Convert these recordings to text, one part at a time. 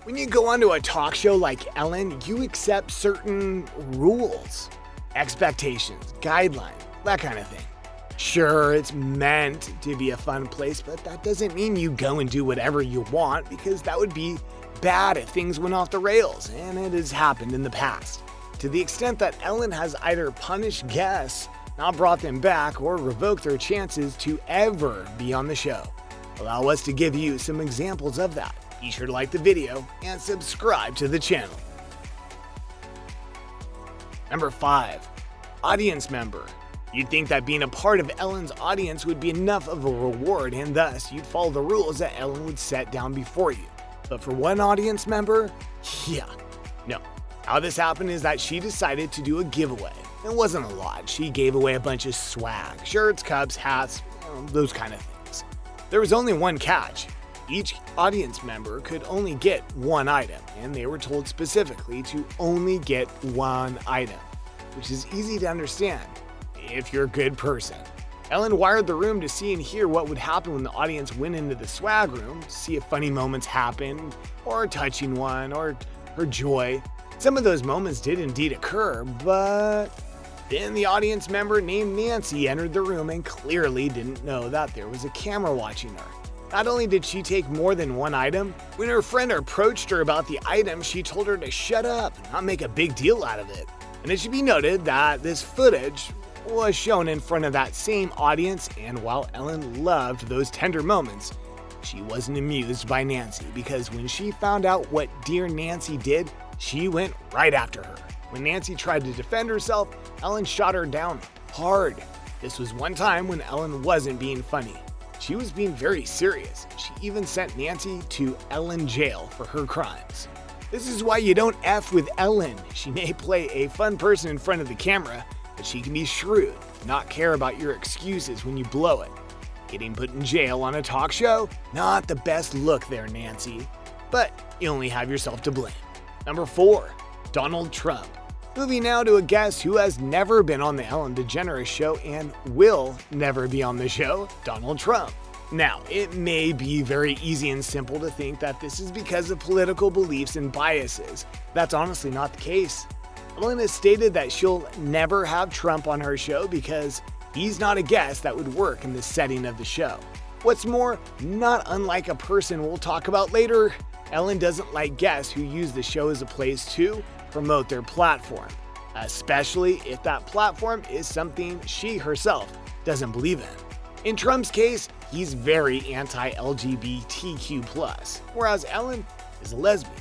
When you go onto a talk show like Ellen, you accept certain rules, expectations, guidelines, that kind of thing. Sure, it's meant to be a fun place, but that doesn't mean you go and do whatever you want, because that would be bad if things went off the rails, and it has happened in the past. To the extent that Ellen has either punished guests, not brought them back, or revoked their chances to ever be on the show. Allow us to give you some examples of that. Be sure to like the video and subscribe to the channel. Number 5. Audience member. You'd think that being a part of Ellen's audience would be enough of a reward, and thus you'd follow the rules that Ellen would set down before you. But for one audience member, no. How this happened is that she decided to do a giveaway. It wasn't a lot. She gave away a bunch of swag, shirts, cups, hats, those kind of things. There was only one catch. Each audience member could only get one item, and they were told specifically to only get one item, which is easy to understand if you're a good person. Ellen wired the room to see and hear what would happen when the audience went into the swag room, to see if funny moments happened, or a touching one, or her joy. Some of those moments did indeed occur, but then the audience member named Nancy entered the room and clearly didn't know that there was a camera watching her. Not only did she take more than one item, when her friend approached her about the item, she told her to shut up and not make a big deal out of it. And it should be noted that this footage was shown in front of that same audience, and while Ellen loved those tender moments, she wasn't amused by Nancy, because when she found out what dear Nancy did, she went right after her. When Nancy tried to defend herself, Ellen shot her down hard. This was one time when Ellen wasn't being funny. She was being very serious. She even sent Nancy to Ellen jail for her crimes. This is why you don't F with Ellen. She may play a fun person in front of the camera, but she can be shrewd, not care about your excuses when you blow it. Getting put in jail on a talk show? Not the best look there, Nancy. But you only have yourself to blame. Number 4. Donald Trump. Moving now to a guest who has never been on the Ellen DeGeneres show and will never be on the show, Donald Trump. Now, it may be very easy and simple to think that this is because of political beliefs and biases. That's honestly not the case. Ellen has stated that she'll never have Trump on her show because he's not a guest that would work in the setting of the show. What's more, not unlike a person we'll talk about later, Ellen doesn't like guests who use the show as a place to promote their platform, especially if that platform is something she herself doesn't believe in. In Trump's case, he's very anti-LGBTQ+, whereas Ellen is a lesbian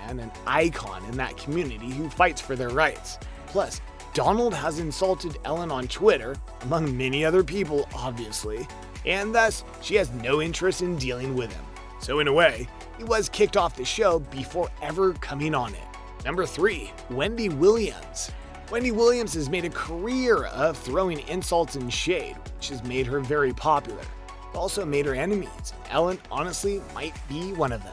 and an icon in that community who fights for their rights. Plus, Donald has insulted Ellen on Twitter, among many other people obviously, and thus she has no interest in dealing with him. So in a way, he was kicked off the show before ever coming on it. Number 3. Wendy Williams. Wendy Williams has made a career of throwing insults and shade, which has made her very popular. It also made her enemies. Ellen honestly might be one of them.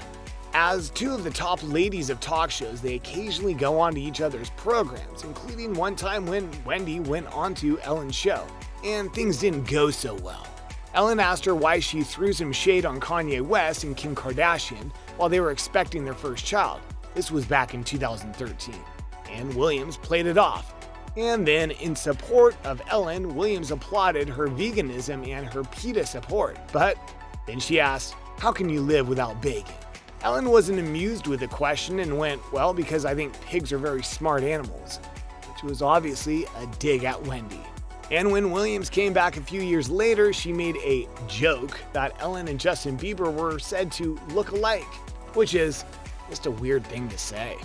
As two of the top ladies of talk shows, they occasionally go on to each other's programs, including one time when Wendy went on to Ellen's show, and things didn't go so well. Ellen asked her why she threw some shade on Kanye West and Kim Kardashian while they were expecting their first child. This was back in 2013, and Williams played it off. And then, in support of Ellen, Williams applauded her veganism and her PETA support. But then she asked, "How can you live without bacon?" Ellen wasn't amused with the question and went, "Well, because I think pigs are very smart animals," which was obviously a dig at Wendy. And when Williams came back a few years later, she made a joke that Ellen and Justin Bieber were said to look alike, which is just a weird thing to say.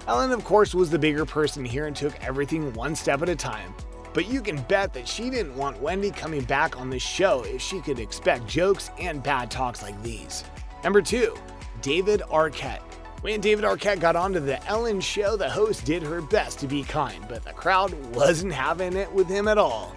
Ellen, of course, was the bigger person here and took everything one step at a time. But you can bet that she didn't want Wendy coming back on the show if she could expect jokes and bad talks like these. Number 2. David Arquette. When David Arquette got onto the Ellen show, the host did her best to be kind, but the crowd wasn't having it with him at all.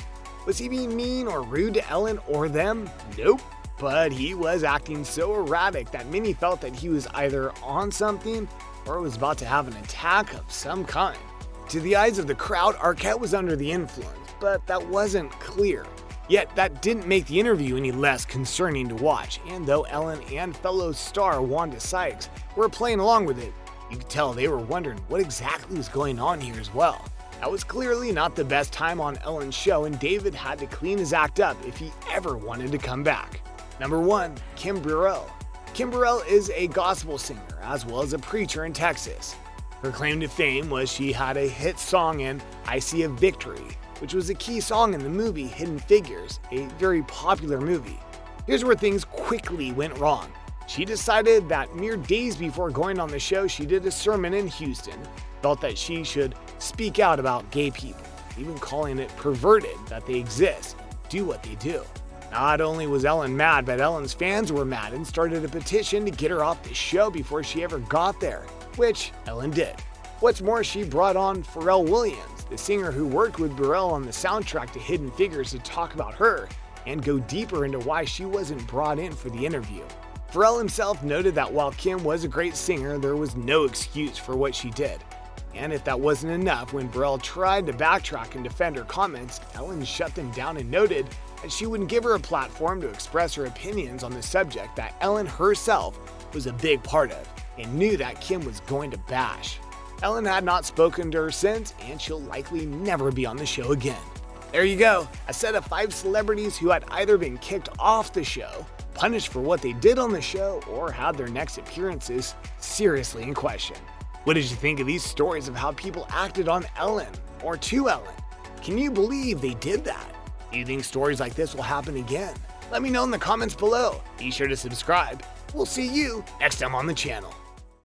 Was he being mean or rude to Ellen or them? Nope. But he was acting so erratic that many felt that he was either on something or was about to have an attack of some kind. To the eyes of the crowd, Arquette was under the influence, but that wasn't clear. Yet that didn't make the interview any less concerning to watch, and though Ellen and fellow star Wanda Sykes were playing along with it, You could tell they were wondering what exactly was going on here as well. That was clearly not the best time on Ellen's show, and David had to clean his act up if he ever wanted to come back. Number 1. Kim Burrell. Kim Burrell is a gospel singer as well as a preacher in Texas. Her claim to fame was she had a hit song in I See a Victory, which was a key song in the movie Hidden Figures, a very popular movie. Here's where things quickly went wrong. She decided that mere days before going on the show, she did a sermon in Houston, felt that she should speak out about gay people, even calling it perverted that they exist, do what they do. Not only was Ellen mad, but Ellen's fans were mad and started a petition to get her off the show before she ever got there, which Ellen did. What's more, she brought on Pharrell Williams, the singer who worked with Burrell on the soundtrack to Hidden Figures, to talk about her and go deeper into why she wasn't brought in for the interview. Pharrell himself noted that while Kim was a great singer, there was no excuse for what she did. And if that wasn't enough, when Burrell tried to backtrack and defend her comments, Ellen shut them down and noted that she wouldn't give her a platform to express her opinions on the subject that Ellen herself was a big part of and knew that Kim was going to bash. Ellen had not spoken to her since, and she'll likely never be on the show again. There you go, a set of 5 celebrities who had either been kicked off the show, punished for what they did on the show, or had their next appearances seriously in question. What did you think of these stories of how people acted on Ellen or to Ellen? Can you believe they did that? Do you think stories like this will happen again? Let me know in the comments below. Be sure to subscribe. We'll see you next time on the channel.